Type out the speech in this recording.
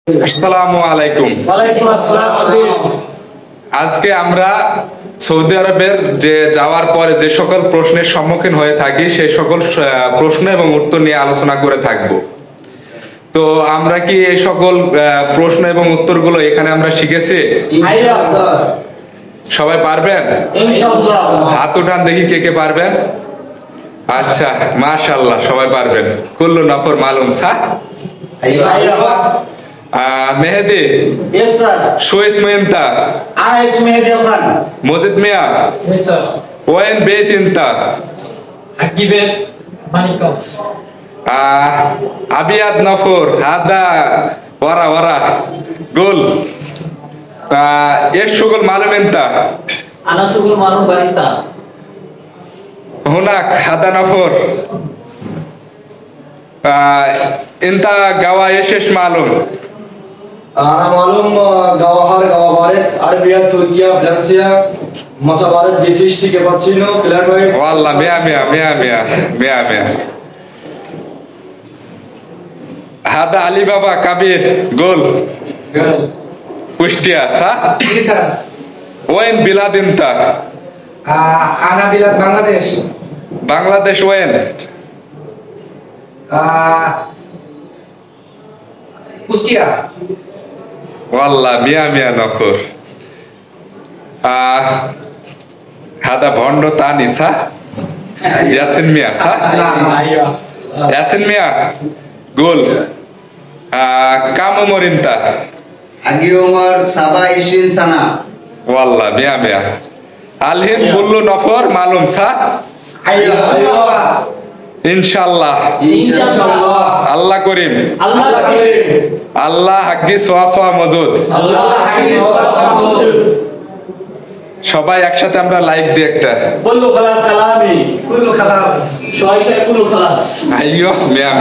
আসসালামু আলাইকুম। আজকে আমরা সৌদি আরবের যে যাওয়ার পরে যে সকল প্রশ্নের সম্মুখীন হয়ে থাকি সেই সকল প্রশ্ন এবং উত্তর নিয়ে আলোচনা করে থাকব। তো আমরা কি এই সকল প্রশ্ন এবং উত্তরগুলো এখানে আমরা শিখেছি? সবাই পারবেন? হাত উঠান দেখি কে কে পারবেন। আচ্ছা, মাশাআল্লাহ, সবাই পারবেন। কুল্লু নফর মালুম সা। মেহেদি, yes sir. Show اسمه انت؟ انا اسمي مهدي حسن. مزيد ميا، yes sir. وين بيت انت؟ حقي بيت مانيكوس. ابيض نفور هذا ورا قول. ايش شغل معلوم انت؟ انا شغل معلوم باريستا. هناك هذا نفور. انت قوا ايش معلوم؟ أنا معلوم جواهر جوابارت عربية تركيا فرنسيا مصابارت بيسيشتي كابتشينو فلات وايت. والله مية. هذا علي بابا كبير قول. كشتيا صح؟ जी सर। وين بلاد انت؟ أنا بلاد बांग्लादेश। बांग्लादेश وين؟ कुष्टिया। والله مية نفر. هذا بوندو تاني صح؟ ياسين ميا صح؟ أيوة. ياسين ميا قول. كم عمر انت؟ حقي عمر 27 سنة. والله مية. الحين كل نفر معلوم صح؟ أيوة. ইনশাআল্লাহ ইনশাআল্লাহ। আল্লাহ করিম, الله كريم. আল্লাহ হাক্কি সোয়া মজুদ। الله حقي صوت. সবাই একসাথে আমরা লাইক দিই একটা। كله خلاص كلامي. كله خلاص। شوي كله خلاص. আইয়ো মিয়া